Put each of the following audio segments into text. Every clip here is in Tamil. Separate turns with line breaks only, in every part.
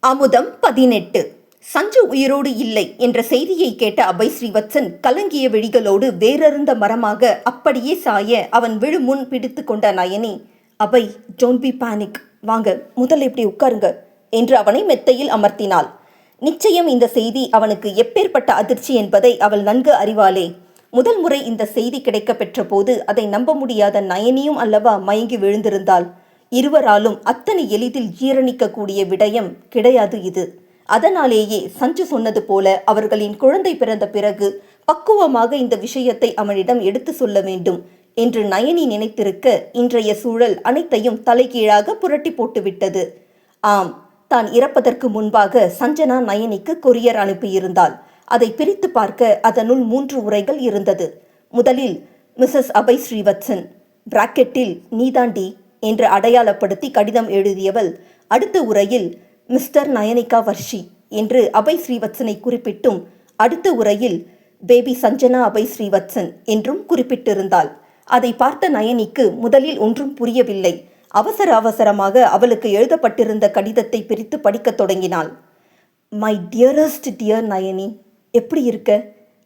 அமுதம் 18. சஞ்சு உயிரோடு இல்லை என்ற செய்தியை கேட்ட அபய் ஸ்ரீவத்சன் கலங்கிய விழிகளோடு வேறறுந்த மரமாக அப்படியே சாய அவன் விழுமுன் பிடித்து கொண்ட Nayani, Abhay, don't be panic, வாங்க முதல்ல இப்படி உட்காருங்க என்று அவனை மெத்தையில் அமர்த்தினாள். நிச்சயம் இந்த செய்தி அவனுக்கு எப்பேற்பட்ட அதிர்ச்சி என்பதை அவள் நன்கு அறிவாளே. முதல் முறை இந்த செய்தி கிடைக்க பெற்ற போது அதை நம்ப முடியாத நயனியும் அல்லவா மயங்கி விழுந்திருந்தாள். இருவராலும் அத்தனை எளிதில் ஜீரணிக்கக்கூடிய விடயம் கிடையாது இது. அதனாலேயே சஞ்சு சொன்னது போல அவர்களின் குழந்தை பிறந்த பிறகு பக்குவமாக இந்த விஷயத்தை அவனிடம் எடுத்து சொல்ல வேண்டும் என்று நயனி நினைத்திருக்க, இன்றைய சூழல் அனைத்தையும் தலைகீழாக புரட்டி போட்டுவிட்டது. ஆம், தான் இறப்பதற்கு முன்பாக சஞ்சனா நயனிக்கு கொரியர் அனுப்பியிருந்தாள். அதை பிரித்து பார்க்க அதனுள் 3 உரைகள் இருந்தது. முதலில் மிஸ்ஸஸ் அபய் ஸ்ரீவத்சன் பிராக்கெட்டில் நீதாண்டி என்று அடையாளப்படுத்தி கடிதம் எழுதியவள் அடுத்த உரையில் மிஸ்டர் நயனிகா வர்ஷி என்று அபய் ஸ்ரீவத்சனை குறிப்பிட்டும், அடுத்த உரையில் பேபி சஞ்சனா அபய் ஸ்ரீவத்சன் என்றும் குறிப்பிட்டிருந்தாள். அதை பார்த்த நயனிக்கு முதலில் ஒன்றும் புரியவில்லை. அவசர அவசரமாக அவளுக்கு எழுதப்பட்டிருந்த கடிதத்தை பிரித்து படிக்கத் தொடங்கினாள். மை டியரஸ்ட் டியர் நயனி, எப்படி இருக்க?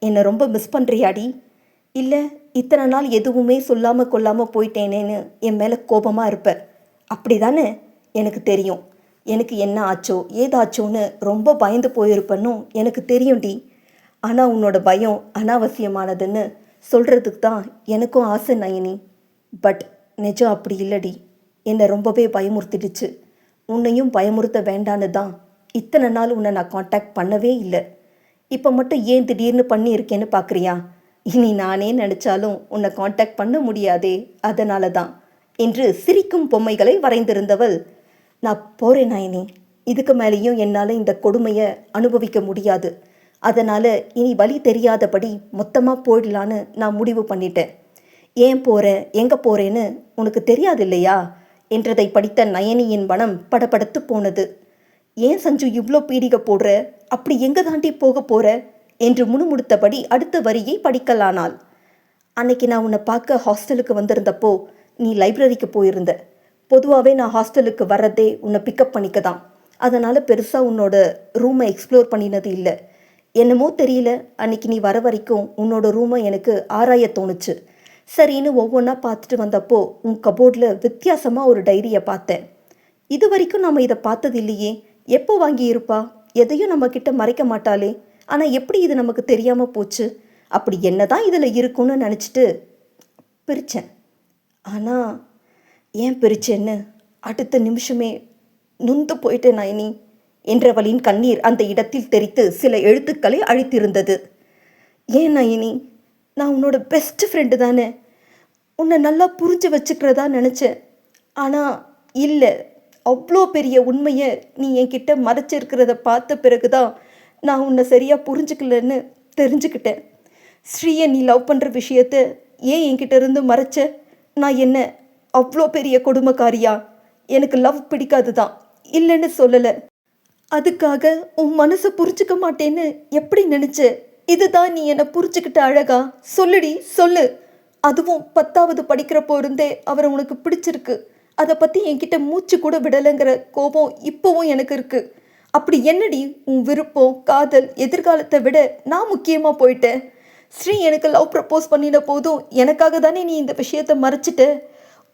என்னை ரொம்ப மிஸ் பண்ணுறியாடி? இல்லை, இத்தனை நாள் எதுவுமே சொல்லாமல் கொள்ளாமல் போயிட்டேனேன்னு என் மேலே கோபமாக இருப்ப, அப்படி தானே? எனக்கு தெரியும். எனக்கு என்ன ஆச்சோ ஏதாச்சோன்னு ரொம்ப பயந்து போயிருப்பனும் எனக்கு தெரியும்டி. ஆனால் உன்னோட பயம் அனாவசியமானதுன்னு சொல்கிறதுக்கு தான் எனக்கும் ஆசை நயனி. பட் நிஜம் அப்படி இல்லடி. என்னை ரொம்பவே பயமுறுத்திடுச்சு. உன்னையும் பயமுறுத்த வேண்டான்னு தான் இத்தனை நாள் உன்னை நான் காண்டாக்ட் பண்ணவே இல்லை. இப்போ மட்டும் ஏன் திடீர்னு பண்ணியிருக்கேன்னு பார்க்குறியா? இனி நானே நினச்சாலும் உன்னை காண்டாக்ட் பண்ண முடியாதே, அதனால தான் என்று சிரிக்கும் பொம்மைகளை வரைந்திருந்தவள், நான் போகிறேன் நயனி. இதுக்கு மேலேயும் என்னால் இந்த கொடுமையை அனுபவிக்க முடியாது. அதனால் இனி வழி தெரியாதபடி மொத்தமாக போயிடலான்னு நான் முடிவு பண்ணிட்டேன். ஏன் போகிறேன் எங்கே போகிறேன்னு உனக்கு தெரியாது இல்லையா என்றதை படித்த நயனியின் மனம் படபடத்து போனது. ஏன் சஞ்சு இவ்வளோ பீடிகை போடுற? அப்படி எங்கே தாண்டி போக போகிற என்று முணுமுணுத்தபடி அடுத்த வரியை படிக்கலானாள். அன்னைக்கு நான் உன்னை பார்க்க ஹாஸ்டலுக்கு வந்திருந்தப்போ நீ லைப்ரரிக்கு போயிருந்த. பொதுவாகவே நான் ஹாஸ்டலுக்கு வர்றதே உன்னை பிக்கப் பண்ணிக்க தான். அதனால் பெருசாக உன்னோட ரூமை எக்ஸ்ப்ளோர் பண்ணினது இல்லை. என்னமோ தெரியல, அன்னைக்கு நீ வர வரைக்கும் உன்னோட ரூமை எனக்கு ஆராய தோணுச்சு. சரின்னு ஒவ்வொன்றா பார்த்துட்டு வந்தப்போ உன் கபோர்டில் வித்தியாசமாக ஒரு டைரியை பார்த்தேன். இது வரைக்கும் நாம் இதை பார்த்தது இல்லையே. எப்போ வாங்கி இருப்பா? எதையும் நம்மக்கிட்ட மறைக்க மாட்டாளே. ஆனால் எப்படி இது நமக்கு தெரியாமல் போச்சு? அப்படி என்ன தான் இதில் இருக்குன்னு நினச்சிட்டு பிரித்தேன். ஆனால் ஏன் பிரிச்சேன்னு அடுத்த நிமிஷமே நொந்து போயிட்டேன் நயனி என்றவளின் கண்ணீர் அந்த இடத்தில் தெரித்து சில எழுத்துக்களை அழித்திருந்தது. ஏன் நயனி, நான் உன்னோட பெஸ்ட் ஃப்ரெண்டு தானே. உன்னை நல்லா புரிஞ்சு வச்சுக்கிறதா நினச்சேன். ஆனால் இல்லை, அவ்வளோ பெரிய உண்மையை நீ என்கிட்ட மறைச்சிருக்கிறத பார்த்த பிறகுதான் நான் உன்னை சரியாக புரிஞ்சுக்கலன்னு தெரிஞ்சுக்கிட்டேன். ஸ்ரீயை நீ லவ் பண்ணுற விஷயத்த ஏன் என்கிட்ட இருந்து மறைச்ச? நான் என்ன அவ்வளோ பெரிய கொடுமைக்காரியா? எனக்கு லவ் பிடிக்காது தான், இல்லைன்னு சொல்லலை. அதுக்காக உன் மனசை புரிஞ்சுக்க மாட்டேன்னு எப்படி நினச்ச? இதுதான் நீ என்னை புரிஞ்சுக்கிட்ட அழகா? சொல்லுடி சொல்லு. அதுவும் 10வது படிக்கிறப்போ இருந்தே அவரை உனக்கு பிடிச்சிருக்கு. அதை பற்றி என்கிட்ட மூச்சு கூட விடலைங்கிற கோபம் இப்போவும் எனக்கு இருக்குது. அப்படி என்னடி உன் விருப்பம், காதல், எதிர்காலத்தை விட நான் முக்கியமாக போயிட்டேன். ஸ்ரீ எனக்கு லவ் ப்ரப்போஸ் பண்ணின போதும் எனக்காக தானே நீ இந்த விஷயத்தை மறைச்சிட்ட.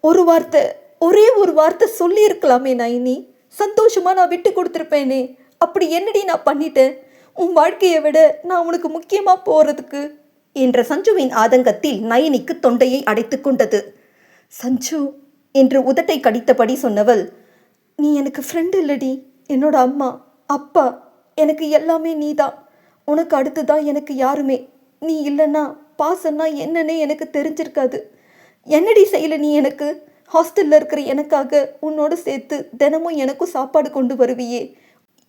ஒரு வார்த்தை, ஒரே ஒரு வார்த்தை சொல்லியிருக்கலாமே நயனி. சந்தோஷமாக நான் விட்டு கொடுத்துருப்பேனே. அப்படி என்னடி நான் பண்ணிட்டேன்? உன் வாழ்க்கையை விட நான் உனக்கு முக்கியமாக போகிறதுக்கு என்ற சஞ்சுவின் ஆதங்கத்தில் நயனிக்கு தொண்டையை அடைத்து கொண்டது. சஞ்சு என்று உதட்டை கடித்தபடி சொன்னவள், நீ எனக்கு ஃப்ரெண்டு இல்லடி, என்னோட அம்மா அப்பா. எனக்கு எல்லாமே நீ தான். உனக்கு அடுத்து தான் எனக்கு யாருமே. நீ இல்லைன்னா பாசன்னா என்னன்னே எனக்கு தெரிஞ்சிருக்காது. என்னடி செய்யலை நீ எனக்கு? ஹாஸ்டலில் இருக்கிற எனக்காக உன்னோட சேர்த்து தினமும் எனக்கும் சாப்பாடு கொண்டு வருவியே.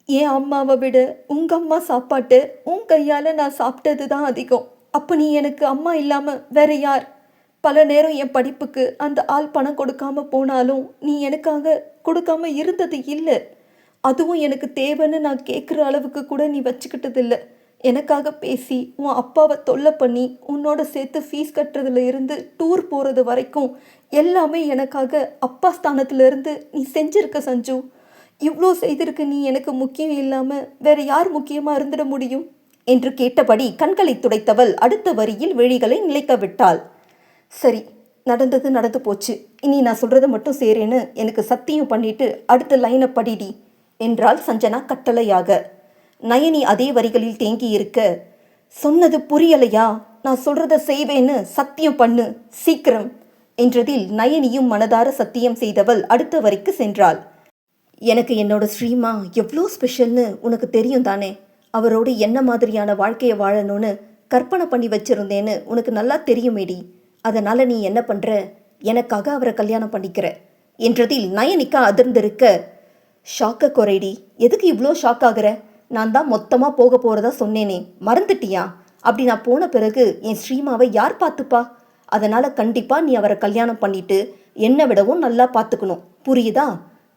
என் அம்மாவை விட உங்கள் அம்மா சாப்பாட்டு உன் கையால் நான் சாப்பிட்டது தான் அதிகம். அப்போ நீ எனக்கு அம்மா இல்லாமல் வேற யார்? பல நேரம் என் படிப்புக்கு அந்த ஆள் பணம் கொடுக்காம போனாலும் நீ எனக்காக கொடுக்காம இருந்தது இல்லை. அதுவும் எனக்கு தேவைன்னு நான் கேட்குற அளவுக்கு கூட நீ வச்சுக்கிட்டதில்ல. எனக்காக பேசி உன் அப்பாவை தொல்லை பண்ணி உன்னோட சேர்த்து ஃபீஸ் கட்டுறதுல இருந்து டூர் போகிறது வரைக்கும் எல்லாமே எனக்காக அப்பா ஸ்தானத்துலேருந்து நீ செஞ்சுருக்க சஞ்சு. இவ்வளோ செய்திருக்கு நீ எனக்கு முக்கியம் இல்லாமல் வேற யார் முக்கியமாக இருந்துட முடியும் என்று கேட்டபடி கண்களை துடைத்தவள் அடுத்த வரியில் விழிகளை நிலைக்க விட்டாள். சரி, நடந்தது நடந்து போச்சு. இனி நான் சொல்கிறத மட்டும் சேரேன்னு எனக்கு சத்தியம் பண்ணிட்டு அடுத்த லைனை படிடி என்றாள் சஞ்சனா கட்டளையாக. நயனி அதே வரிகளில் தேங்கி இருக்க, சொன்னது புரியலையா? நான் சொல்கிறத செய்வேன்னு சத்தியம் பண்ணு, சீக்கிரம் என்றதில் நயனியும் மனதார சத்தியம் செய்தவள் அடுத்த வரிக்கு சென்றாள். எனக்கு என்னோட ஸ்ரீமா எவ்வளோ ஸ்பெஷல்னு உனக்கு தெரியும் தானே? அவரோடு என்ன மாதிரியான வாழ்க்கையை வாழணும்னு கற்பனை பண்ணி வச்சிருந்தேன்னு உனக்கு நல்லா தெரியுமேடி. அதனால் நீ என்ன பண்ணுற, எனக்காக அவரை கல்யாணம் பண்ணிக்கிற என்றதில் நயனிக்கா அதிர்ந்திருக்க, ஷாக்க குறைடி, எதுக்கு இவ்வளோ ஷாக் ஆகுற? நான் தான் மொத்தமாக போக போகிறதா சொன்னேனே, மறந்துட்டியா? அப்படி நான் போன பிறகு என் ஸ்ரீமாவை யார் பார்த்துப்பா? அதனால் கண்டிப்பாக நீ அவரை கல்யாணம் பண்ணிட்டு என்னை விடவும் நல்லா பார்த்துக்கணும், புரியுதா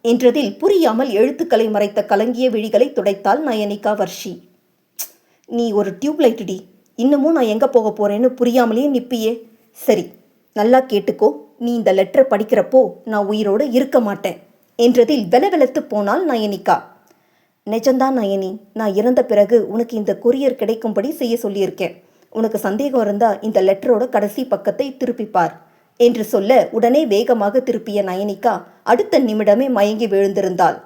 என்றதில் புரியாமல் எழுத்துக்களை மறைத்த கலங்கிய விழிகளை துடைத்தாள் நயனிகா வர்ஷி. நீ ஒரு டியூப்லைட் டி, இன்னமும் நான் எங்கே போக போகிறேன்னு புரியாமலே நிற்பியே. சரி, நல்லா கேட்டுக்கோ, நீ இந்த லெட்டரை படிக்கிறப்போ நான் உயிரோடு இருக்க மாட்டேன் என்றதில் வெலவெலத்து போனாள் நயனிகா. நிஜம்தான் நயனி, நான் இறந்த பிறகு உனக்கு இந்த கொரியர் கிடைக்கும்படி செய்ய சொல்லியிருக்கேன். உனக்கு சந்தேகம் இருந்தால் இந்த லெட்டரோட கடைசி பக்கத்தை திருப்பிப்பார் என்று சொல்ல உடனே வேகமாக திருப்பிய நயனிகா அடுத்த நிமிடமே மயங்கி விழுந்திருந்தாள்.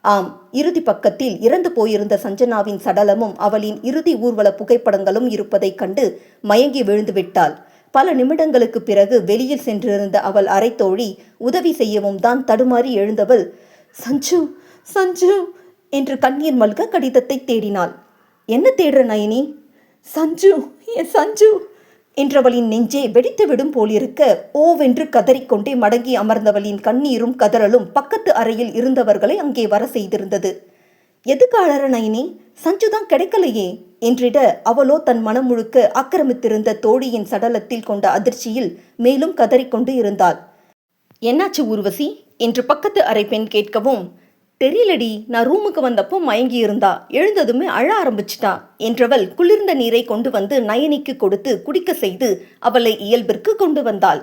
ஆம், இறுதி பக்கத்தில் இறந்து போயிருந்த சஞ்சனாவின் சடலமும் அவளின் இறுதி ஊர்வல புகைப்படங்களும் இருப்பதைக் கண்டு மயங்கி விழுந்து விட்டாள். பல நிமிடங்களுக்கு பிறகு வெளியில் சென்றிருந்த அவள் அரைத்தோழி உதவி செய்யவும் தான் தடுமாறி எழுந்தவள், சஞ்சு சஞ்சு என்று கண்ணீர் மல்க கடிதத்தை தேடினாள். என்ன தேடுற நயனி? சஞ்சு, என் சஞ்சு என்றவளின் நெஞ்சே வெடித்துவிடும் போலிருக்க ஓவென்று கதறிக்கொண்டே மடங்கி அமர்ந்தவளின் கண்ணீரும் கதறலும் பக்கத்து அறையில் இருந்தவர்களை அங்கே வர செய்திருந்தது. எதுக்கு அழற நயனி? சஞ்சுதான் கிடைக்கலையே என்றிட அவளோ தன் மனம் முழுக்க ஆக்கிரமித்திருந்த தோழியின் சடலத்தில் கொண்ட அதிர்ச்சியில் மேலும் கதறிக்கொண்டு இருந்தாள். என்னாச்சு ஊர்வசி என்று பக்கத்து அறை பெண் கேட்கவும், தெரியலடி, நான் ரூமுக்கு வந்தப்போ மயங்கி இருந்தா, எழுந்ததுமே அழ ஆரம்பிச்சிட்டா என்றவள் குளிர்ந்த நீரை கொண்டு வந்து நயனிக்கு கொடுத்து குடிக்க செய்து அவளை இயல்பிற்கு கொண்டு வந்தாள்.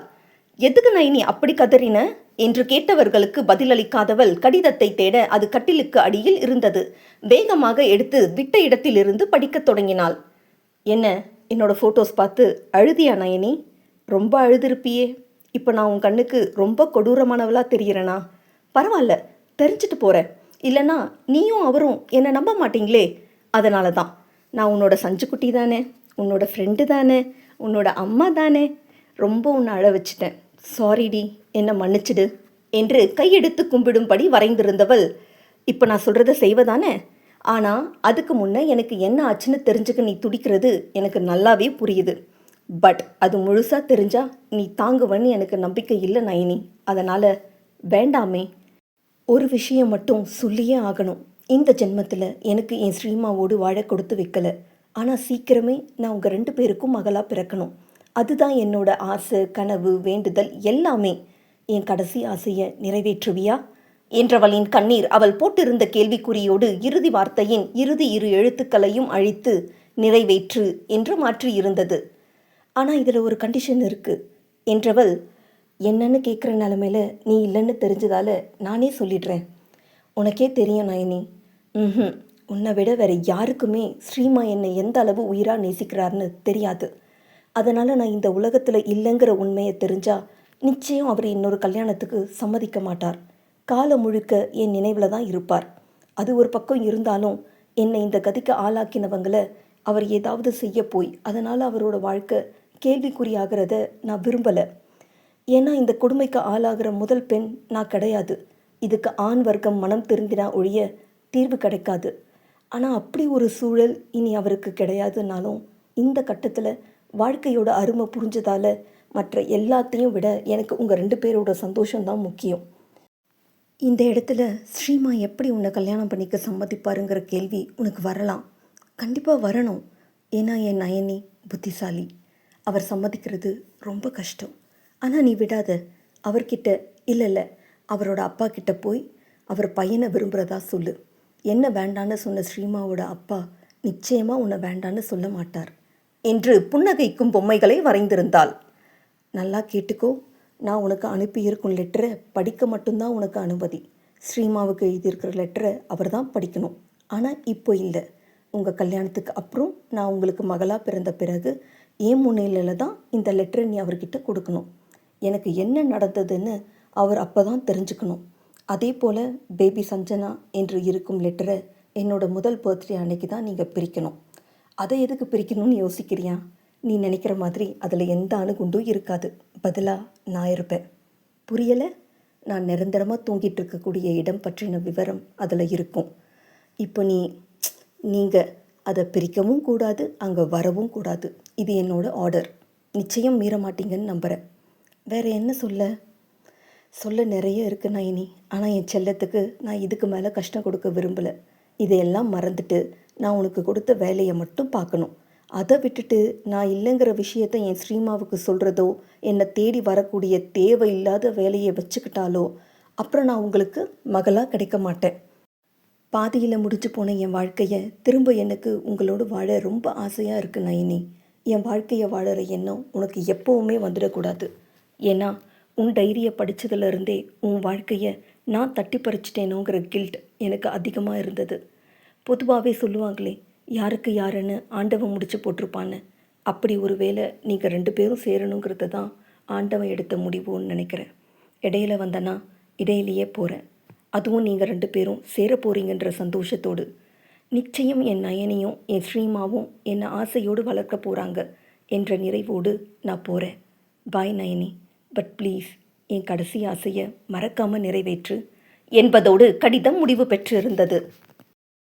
எதுக்கு நயனி அப்படி கதறின என்று கேட்டவர்களுக்கு பதிலளிக்காதவள் கடிதத்தை தேட அது கட்டிலுக்கு அடியில் இருந்தது. வேகமாக எடுத்து விட்ட இடத்திலிருந்து படிக்கத் தொடங்கினாள். என்ன, என்னோட ஃபோட்டோஸ் பார்த்து அழுதியா நயனி? ரொம்ப அழுதிருப்பியே. இப்போ நான் உன் கண்ணுக்கு ரொம்ப கொடூரமானவளா தெரிகிறேனா? பரவாயில்ல, தெரிஞ்சுட்டு போகிறேன். இல்லைனா நீயும் அவரும் என்னை நம்ப மாட்டீங்களே. அதனால தான். நான் உன்னோட சஞ்சுக்குட்டி தானே, உன்னோட ஃப்ரெண்டு தானே, உன்னோட அம்மா தானே. ரொம்ப உன்னை அழ வச்சிட்டேன், சாரிடி, என்னை மன்னிச்சிடு என்று கையெடுத்து கும்பிடும்படி வரைந்திருந்தவள், இப்போ நான் சொல்கிறத செய்வதானே? ஆனால் அதுக்கு முன்னே எனக்கு என்ன ஆச்சுன்னு தெரிஞ்சுக்க நீ துடிக்கிறது எனக்கு நல்லாவே புரியுது. பட் அது முழுசாக தெரிஞ்சா நீ தாங்குவன்னு எனக்கு நம்பிக்கை இல்லை நயனி. அதனால் வேண்டாமே. ஒரு விஷயம் மட்டும் சொல்லியே ஆகணும். இந்த ஜென்மத்தில் எனக்கு என் ஸ்ரீமாவோடு வாழ கொடுத்து வைக்கல. ஆனால் சீக்கிரமே நான் உங்கள் 2 பேருக்கும் மகளாக பிறக்கணும். அதுதான் என்னோட ஆசை, கனவு, வேண்டுதல் எல்லாமே. என் கடைசி ஆசையை நிறைவேற்றுவியா என்றவளின் கண்ணீர் அவள் போட்டிருந்த கேள்விக்குறியோடு இறுதி வார்த்தையின் இறுதி 2 எழுத்துக்களையும் அழித்து நிறைவேற்று என்று மாற்றி இருந்தது. ஆனால் இதில் ஒரு கண்டிஷன் இருக்குது என்றவள், என்னன்னு கேட்குற நிலமையில நீ இல்லைன்னு தெரிஞ்சதால நானே சொல்லிடுறேன். உனக்கே தெரியும் நயனி, உன்னை விட வேற யாருக்குமே ஸ்ரீமா என்னை எந்த அளவு உயிராக நேசிக்கிறார்னு தெரியாது. அதனால் நான் இந்த உலகத்தில் இல்லைங்கிற உண்மையை தெரிஞ்சால் நிச்சயம் அவர் இன்னொரு கல்யாணத்துக்கு சம்மதிக்க மாட்டார். காலம் முழுக்க என் நினைவில் தான் இருப்பார். அது ஒரு பக்கம் இருந்தாலும் என்னை இந்த கதிக்கு ஆளாக்கினவங்களை அவர் ஏதாவது செய்ய போய் அதனால் அவரோட வாழ்க்கை கேள்விக்குறியாகிறத நான் விரும்பலை. ஏன்னா இந்த கொடுமைக்கு ஆளாகிற முதல் பெண் நான் கிடையாது. இதுக்கு ஆண் வர்க்கம் மனம் திருந்தினா ஒழிய தீர்வு கிடைக்காது. ஆனால் அப்படி ஒரு சூழல் இனி அவருக்கு கிடையாதுனாலும் இந்த கட்டத்தில் வாழ்க்கையோட அருமை புரிஞ்சதால் மற்ற எல்லாத்தையும் விட எனக்கு உங்கள் 2 பேரோட சந்தோஷம்தான் முக்கியம். இந்த இடத்துல ஸ்ரீமா எப்படி உன்னை கல்யாணம் பண்ணிக்க சம்மதிப்பாருங்கிற கேள்வி உனக்கு வரலாம். கண்டிப்பாக வரணும். ஏன்னா என் நயனி புத்திசாலி. அவர் சம்மதிக்கிறது ரொம்ப கஷ்டம். ஆனால் நீ விடாத. அவர்கிட்ட இல்லை அவரோட அப்பா கிட்ட போய் அவர் பையனை விரும்புகிறதா சொல்லு. என்ன வேண்டான்னு சொன்ன ஸ்ரீமாவோட அப்பா நிச்சயமாக உன்னை வேண்டான்னு சொல்ல மாட்டார் என்று புன்னகைக்கும் பொம்மைகளை வரைந்திருந்தாள். நல்லா கேட்டுக்கோ, நான் உனக்கு அனுப்பியிருக்கும் லெட்டரை படிக்க மட்டும்தான் உனக்கு அனுமதி. ஸ்ரீமாவுக்கு எழுதியிருக்கிற லெட்டரை அவர் தான் படிக்கணும். ஆனால் இப்போ இல்லை. உங்கள் கல்யாணத்துக்கு அப்புறம் நான் உங்களுக்கு மகளாக பிறந்த பிறகு என் முன்னிலையில் தான் இந்த லெட்டரை நீ அவர்கிட்ட கொடுக்கணும். எனக்கு என்ன நடந்ததுன்னு அவர் அப்போ தான் தெரிஞ்சுக்கணும். அதே போல் பேபி சஞ்சனா என்று இருக்கும் லெட்டரை என்னோடய முதல் பர்த்டே அன்னைக்கு தான் நீங்கள் பிரிக்கணும். அதை எதுக்கு பிரிக்கணும்னு யோசிக்கிறியா? நீ நினைக்கிற மாதிரி அதில் எந்த அணுகுண்டும் இருக்காது. பதிலாக நான் இருப்பேன். புரியலை? நான் நிரந்தரமாக தூங்கிட்டு இருக்கக்கூடிய இடம் பற்றின விவரம் அதில் இருக்கும். இப்போ நீங்கள் அதை பிரிக்கவும் கூடாது, அங்கே வரவும் கூடாது. இது என்னோடய ஆர்டர். நிச்சயம் மீற மாட்டீங்கன்னு நம்புகிறேன். வேறு என்ன சொல்ல நிறைய இருக்குது நயனி. ஆனால் என் செல்லத்துக்கு நான் இதுக்கு மேலே கஷ்டம் கொடுக்க விரும்பலை. இதையெல்லாம் மறந்துட்டு நான் உனக்கு கொடுத்த வேலையை மட்டும் பார்க்கணும். அதை விட்டுட்டு நான் இல்லைங்கிற விஷயத்தை என் ஸ்ரீமாவுக்கு சொல்கிறதோ, என்னை தேடி வரக்கூடிய தேவையில்லாத வேலையை வச்சுக்கிட்டாலோ அப்புறம் நான் உங்களுக்கு மகளாக கிடைக்க மாட்டேன். பாதியில் முடிஞ்சு போன என் வாழ்க்கையை திரும்ப எனக்கு உங்களோட வாழ ரொம்ப ஆசையாக இருக்குது நயனி. என் வாழ்க்கையை வாழற எண்ணம் உனக்கு எப்போவுமே வந்துடக்கூடாது. ஏன்னா உன் டைரியை படித்ததுலேருந்தே உன் வாழ்க்கையை நான் தட்டி பறிச்சிட்டேனோங்கிற கில்ட் எனக்கு அதிகமாக இருந்தது. பொதுவாகவே சொல்லுவாங்களே, யாருக்கு யாருன்னு ஆண்டவன் முடிச்சு போட்டிருப்பான்னு. அப்படி ஒரு வேளை நீங்கள் 2 பேரும் சேரணுங்கிறது தான் ஆண்டவன் எடுத்த முடிவுன்னு நினைக்கிறேன். இடையில வந்தனா இடையிலேயே போகிறேன். அதுவும் நீங்கள் 2 பேரும் சேர போகிறீங்கன்ற சந்தோஷத்தோடு. நிச்சயம் என் நயனியும் என் ஸ்ரீமாவும் என்னை ஆசையோடு வளர்க்க போகிறாங்க என்ற நிறைவோடு நான் போகிறேன். பாய் நயனி. பட் ப்ளீஸ் என் கடைசி ஆசையை மறக்காமல் நிறைவேற்று என்பதோடு கடிதம் முடிவு பெற்றிருந்தது.